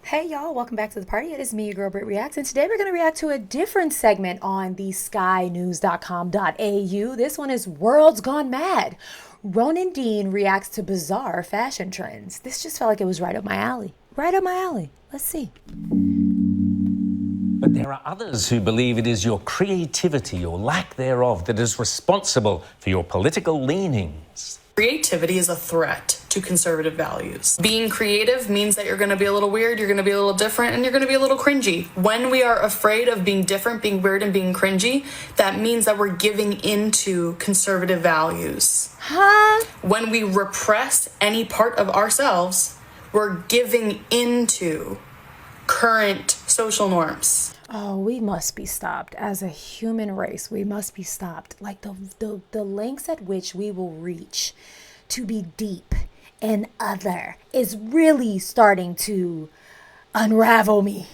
Hey y'all, welcome back to the party. It is me, your girl BrittReacts, and today we're going to react to a different segment on the skynews.com.au. This one is World's Gone Mad. Ronan Dean reacts to bizarre fashion trends. This just felt like it was right up my alley. Right up my alley. Let's see. But there are others who believe it is your creativity or lack thereof that is responsible for your political leanings. Creativity is a threat to conservative values. Being creative means that you're going to be a little weird, you're going to be a little different, and you're going to be a little cringy. When we are afraid of being different, being weird, and being cringy, that means that we're giving into conservative values. When we repress any part of ourselves, we're giving into current social norms. Oh, we must be stopped. As a human race, we must be stopped. Like the lengths at which we will reach to be deep and other is really starting to unravel me.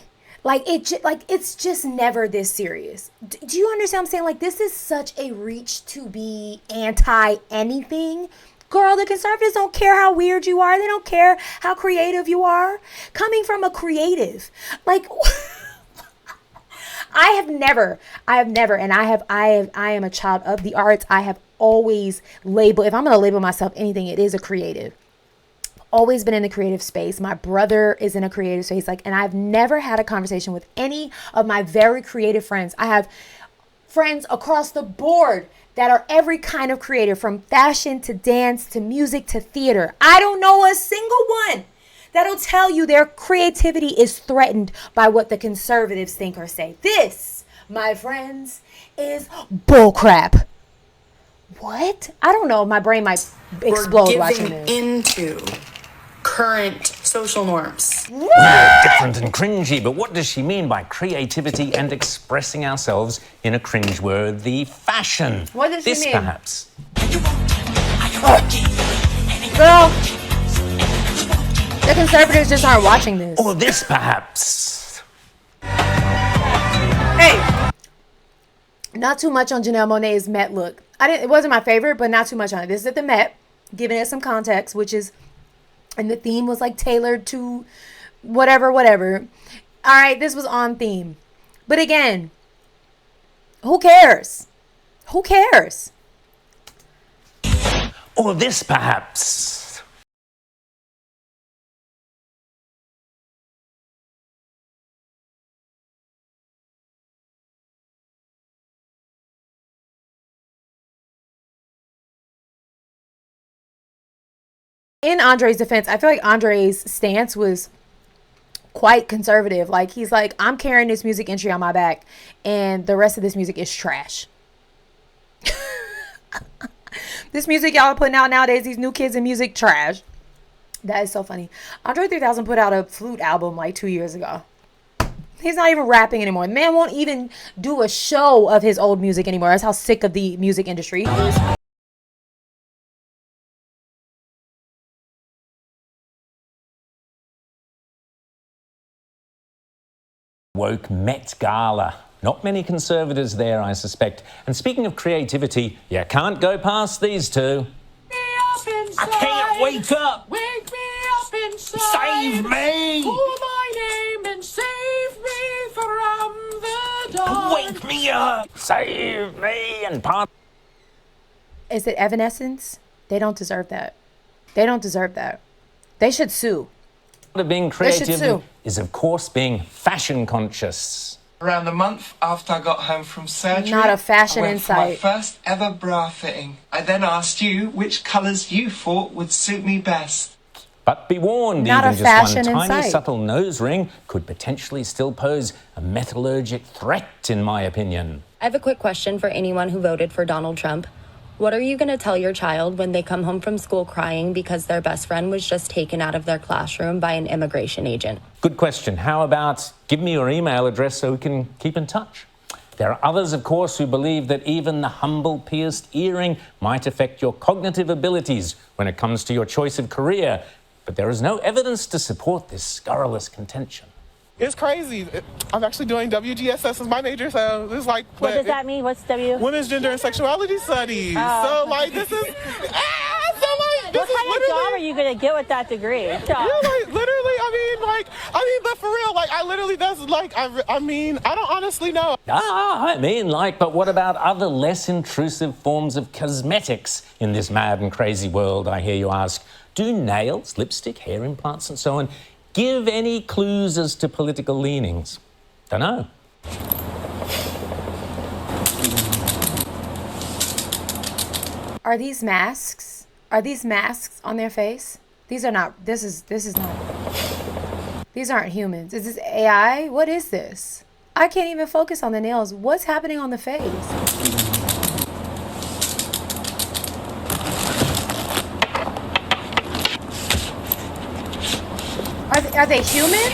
It's just never this serious. Do you understand what I'm saying? Like, this is such a reach to be anti anything. Girl, the conservatives don't care how weird you are. They don't care how creative you are. Coming from a creative, like I am a child of the arts. I have always labeled, if I'm going to label myself anything, it is a creative. Always been in the creative space. My brother is in a creative space. And I've never had a conversation with any of my very creative friends. I have friends across the board that are every kind of creative, from fashion to dance to music to theater. I don't know a single one that'll tell you their creativity is threatened by what the conservatives think or say. This, my friends, is bullcrap. What? I don't know. My brain might explode watching this. Into current social norms. We're different and cringy, but what does she mean by creativity and expressing ourselves in a cringeworthy fashion? What does she mean? This perhaps. Girl, the conservatives just aren't watching this. Or this perhaps. Hey, not too much on Janelle Monáe's Met look. It wasn't my favorite, but not too much on it. This is at the Met, giving it some context, which is, and the theme was like tailored to whatever. All right, this was on theme. But again, who cares? Who cares? Or this perhaps. In Andre's defense, I feel like Andre's stance was quite conservative. Like, he's like, I'm carrying this music industry on my back, and the rest of this music is trash. This music y'all are putting out nowadays, these new kids in music, trash. That is so funny. Andre 3000 put out a flute album like 2 years ago. He's not even rapping anymore. The man won't even do a show of his old music anymore. That's how sick of the music industry he is. Woke Met Gala. Not many conservatives there, I suspect. And speaking of creativity, you can't go past these two. I can't wake up! Wake me up inside! Save me! Call my name and save me from the dark! Wake me up! Save me! And part. Is it Evanescence? They don't deserve that. They don't deserve that. They should sue. Of being creative is, of course, being fashion conscious. Around a month after I got home from surgery, Not a fashion I went for my insight. first ever bra fitting. I then asked you which colours you thought would suit me best. But be warned, Not even a just one fashion tiny insight. subtle nose ring could potentially still pose a metallurgic threat, in my opinion. I have a quick question for anyone who voted for Donald Trump. What are you going to tell your child when they come home from school crying because their best friend was just taken out of their classroom by an immigration agent? Good question. How about give me your email address so we can keep in touch? There are others, of course, who believe that even the humble pierced earring might affect your cognitive abilities when it comes to your choice of career. But there is no evidence to support this scurrilous contention. It's crazy. I'm actually doing WGSS as my major, so this is like... What does that mean? What's W? Women's Gender and Sexuality Studies. So, like, this is... this What kind of job are you going to get with that degree? Yeah, like, literally, I mean, but for real, like, I literally, that's like, I mean, I don't honestly know. But what about other less intrusive forms of cosmetics in this mad and crazy world, I hear you ask? Do nails, lipstick, hair implants, and so on give any clues as to political leanings? Dunno. Are these masks? Are these masks on their face? These are not, this is not, these aren't humans. Is this AI? What is this? I can't even focus on the nails. What's happening on the face? Are they human?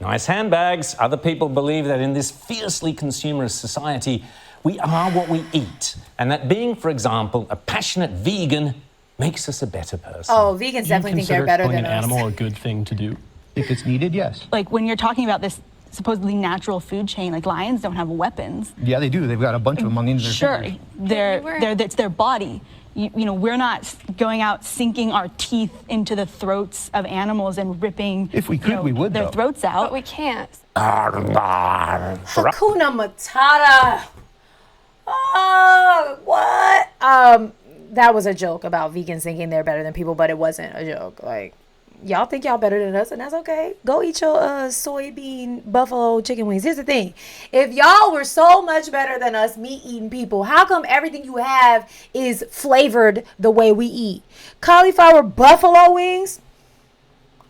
Nice handbags. Other people believe that in this fiercely consumerist society, we are what we eat. And that being, for example, a passionate vegan makes us a better person. Oh, vegans definitely think they're better than an us. animal a good thing to do? If it's needed, yes. Like when you're talking about this supposedly natural food chain, like lions don't have weapons. Yeah, they do. They've got a bunch of them on the end of their fingers. It's their body. You know, we're not going out sinking our teeth into the throats of animals and ripping if we could, we would, their throats out. But we can't. Hakuna Matata. Oh, what? That was a joke about vegans thinking they're better than people, but it wasn't a joke. Like, y'all think y'all better than us, and that's okay. Go eat your soybean buffalo chicken wings. Here's the thing. If y'all were so much better than us meat-eating people, how come everything you have is flavored the way we eat? Cauliflower buffalo wings?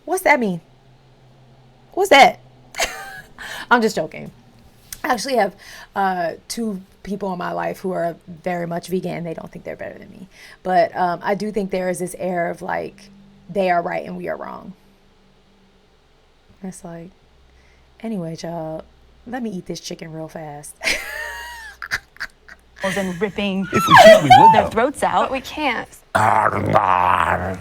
What's that mean? What's that? I'm just joking. I actually have two people in my life who are very much vegan. They don't think they're better than me. But I do think there is this air of like, they are right and we are wrong. It's like, anyway, y'all, let me eat this chicken real fast. And ripping if we could, we would, their throats out. But we can't.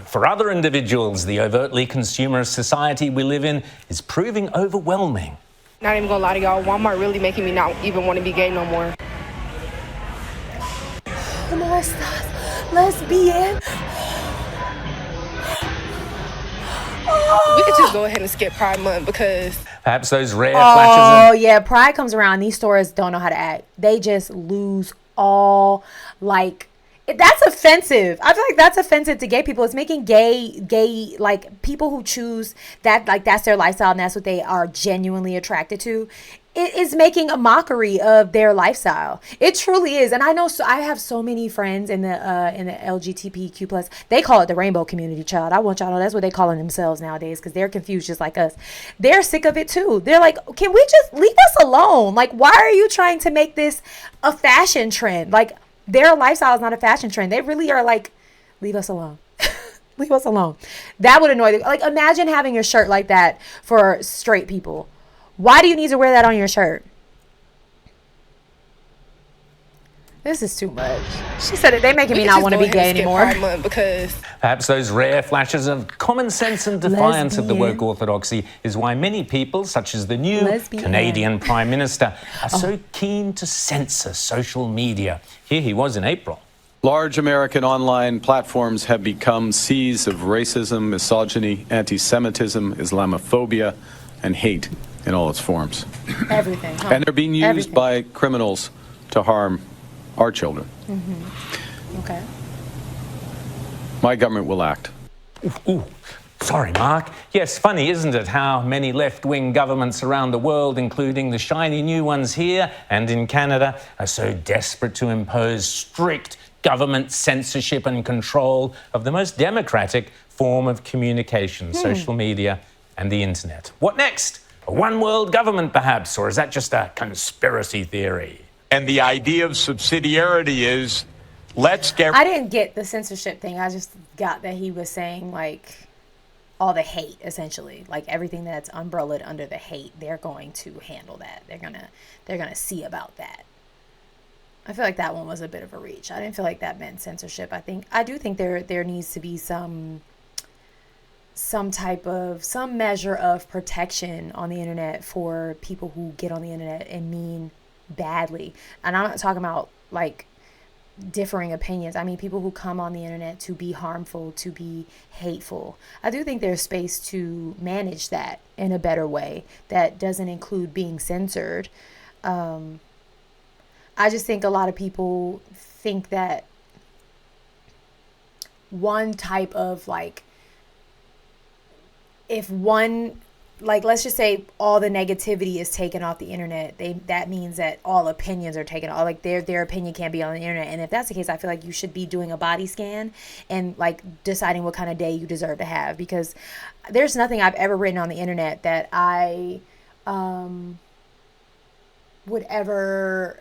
For other individuals, the overtly consumerist society we live in is proving overwhelming. Not even gonna lie to y'all, Walmart really making me not even want to be gay no more. ¿Cómo estás, lesbian? We could just go ahead and skip Pride Month because perhaps those rare flashes of... yeah, Pride comes around. These stores don't know how to act. They just lose all, like... That's offensive. I feel like that's offensive to gay people. It's making gay, like, people who choose that, like, that's their lifestyle and that's what they are genuinely attracted to. It is making a mockery of their lifestyle. It truly is. And I know, so I have so many friends in the LGBTQ plus. They call it the rainbow community, child. I want y'all to know that's what they calling themselves nowadays because they're confused just like us. They're sick of it too. They're like, can we just leave us alone? Like, why are you trying to make this a fashion trend? Like, their lifestyle is not a fashion trend. They really are like, leave us alone. Leave us alone. That would annoy them. Like, imagine having a shirt like that for straight people. Why do you need to wear that on your shirt? This is too much. She said it. They making me not want to be gay anymore. Because perhaps those rare flashes of common sense and defiance of the woke orthodoxy is why many people, such as the new Canadian Prime Minister, are so keen to censor social media. Here he was in April. Large American online platforms have become seas of racism, misogyny, anti-Semitism, Islamophobia, and hate in all its forms. Everything. Huh? And they're being used by criminals to harm our children. Mm-hmm. Okay. My government will act. Ooh. Sorry, Mark. Yes, funny, isn't it, how many left-wing governments around the world, including the shiny new ones here and in Canada, are so desperate to impose strict government censorship and control of the most democratic form of communication, social media and the internet. What next? A one-world government, perhaps? Or is that just a conspiracy theory? And the idea of subsidiarity is, let's get... I didn't get the censorship thing. I just got that he was saying, like, all the hate, essentially. Like, everything that's umbrellaed under the hate, they're going to handle that. They're gonna see about that. I feel like that one was a bit of a reach. I didn't feel like that meant censorship. I do think there needs to be some measure of protection on the internet for people who get on the internet and mean badly. And I'm not talking about like differing opinions. I mean, people who come on the internet to be harmful, to be hateful. I do think there's space to manage that in a better way that doesn't include being censored. I just think a lot of people think that one type of like, if one, like, let's just say all the negativity is taken off the internet, that means that all opinions are taken off. Like their opinion can't be on the internet. And if that's the case, I feel like you should be doing a body scan and like deciding what kind of day you deserve to have, because there's nothing I've ever written on the internet that I would ever,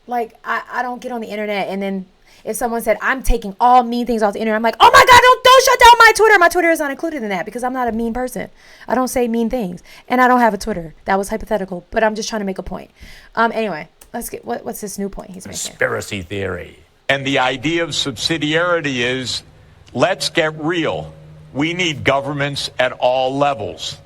like, I don't get on the internet and then if someone said, I'm taking all mean things off the internet, I'm like, oh my God, don't shut down my Twitter. My Twitter is not included in that because I'm not a mean person. I don't say mean things. And I don't have a Twitter. That was hypothetical, but I'm just trying to make a point. Anyway, let's get, what's this new point he's making? Conspiracy theory. And the idea of subsidiarity is, let's get real. We need governments at all levels.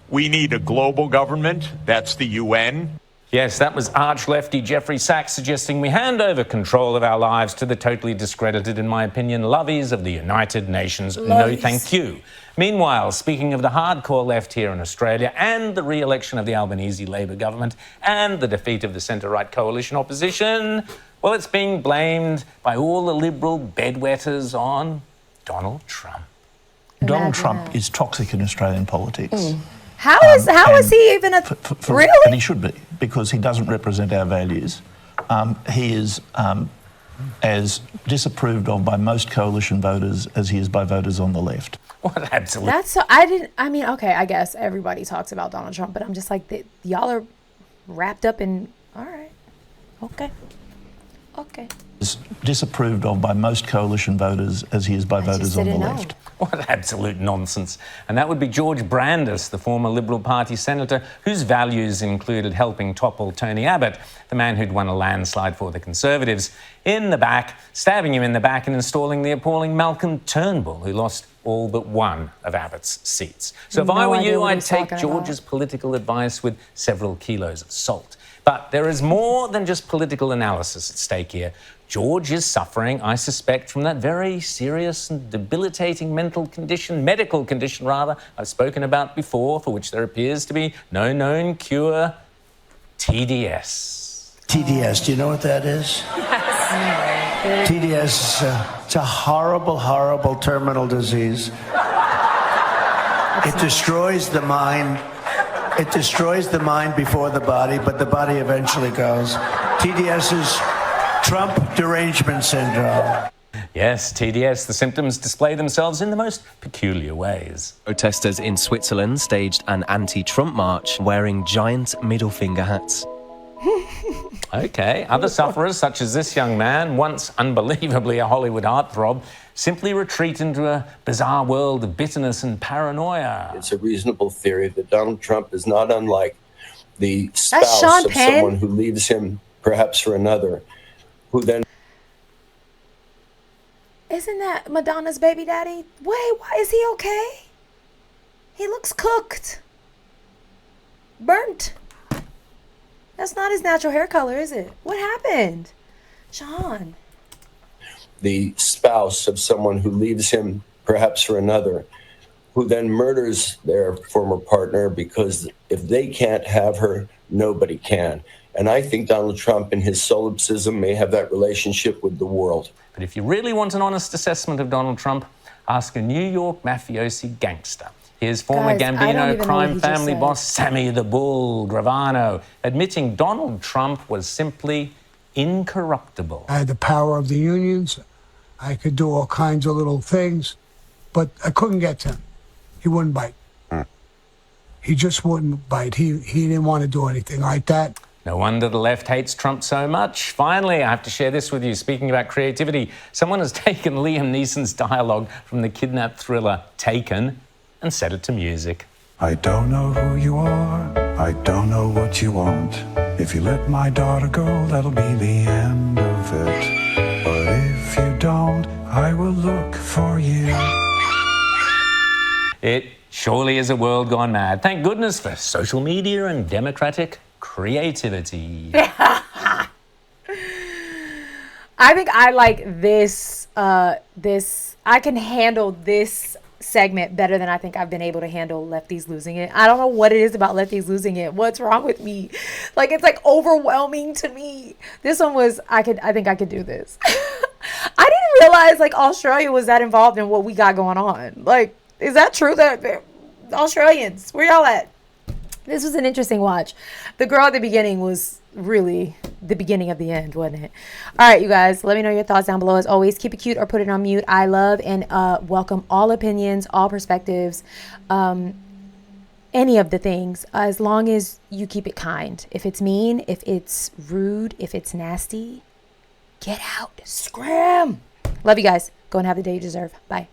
We need a global government, that's the UN. Yes, that was arch-lefty Jeffrey Sachs suggesting we hand over control of our lives to the totally discredited, in my opinion, lovies of the United Nations. No, thank you. Meanwhile, speaking of the hardcore left here in Australia and the re-election of the Albanese Labor government and the defeat of the centre-right coalition opposition, well, it's being blamed by all the liberal bedwetters on Donald Trump. Donald Trump is toxic in Australian politics. How is he even really? And he should be, because he doesn't represent our values. He is as disapproved of by most coalition voters as he is by voters on the left. What absolutely? That's so. Okay, I guess everybody talks about Donald Trump, but I'm just like, y'all are wrapped up in. All right, okay. Is disapproved of by most coalition voters as he is by voters on the left. What absolute nonsense. And that would be George Brandis, the former Liberal Party senator, whose values included helping topple Tony Abbott, the man who'd won a landslide for the Conservatives, in the back, stabbing him in the back and installing the appalling Malcolm Turnbull, who lost all but one of Abbott's seats. So if I were you, I'd take George's political advice with several kilos of salt. But there is more than just political analysis at stake here. George is suffering, I suspect, from that very serious and debilitating medical condition I've spoken about before, for which there appears to be no known cure, TDS. TDS, do you know what that is? Yes. TDS, it's a horrible, horrible terminal disease. It destroys the mind. It destroys the mind before the body, but the body eventually goes. TDS is Trump derangement syndrome. Yes, TDS. The symptoms display themselves in the most peculiar ways. Protesters in Switzerland staged an anti-Trump march wearing giant middle finger hats. Okay, other sufferers, such as this young man, once unbelievably a Hollywood heartthrob, simply retreat into a bizarre world of bitterness and paranoia. It's a reasonable theory that Donald Trump is not unlike the spouse of someone who leaves him, perhaps for another, who then... Isn't that Madonna's baby daddy? Wait, why is he okay? He looks cooked. Burnt. That's not his natural hair color, is it? What happened? Sean. The spouse of someone who leaves him, perhaps for another, who then murders their former partner because if they can't have her, nobody can. And I think Donald Trump in his solipsism may have that relationship with the world. But if you really want an honest assessment of Donald Trump, ask a New York mafiosi gangster. Here's former Gambino crime family boss Sammy the Bull Gravano admitting Donald Trump was simply incorruptible. I had the power of the unions. I could do all kinds of little things, but I couldn't get to him. He wouldn't bite. He just wouldn't bite. He didn't want to do anything like that. No wonder the left hates Trump so much. Finally, I have to share this with you. Speaking about creativity, someone has taken Liam Neeson's dialogue from the kidnap thriller Taken and set it to music. I don't know who you are. I don't know what you want. If you let my daughter go, that'll be the end of it. But if you don't, I will look for you. It surely is a world gone mad. Thank goodness for social media and democratic creativity. I think I like this, I can handle this segment better than I think I've been able to handle Lefties Losing It. I don't know what it is about Lefties Losing It. What's wrong with me? Like, it's like overwhelming to me. This one was, I think I could do this. I didn't realize like Australia was that involved in what we got going on. Like, is that true that Australians, where y'all at? This was an interesting watch. The girl at the beginning was really the beginning of the end, wasn't it? All right, you guys, let me know your thoughts down below. As always, keep it cute or put it on mute. I love and welcome all opinions, all perspectives, any of the things, as long as you keep it kind. If it's mean, if it's rude, if it's nasty, get out, scram. Love you guys. Go and have the day you deserve. Bye.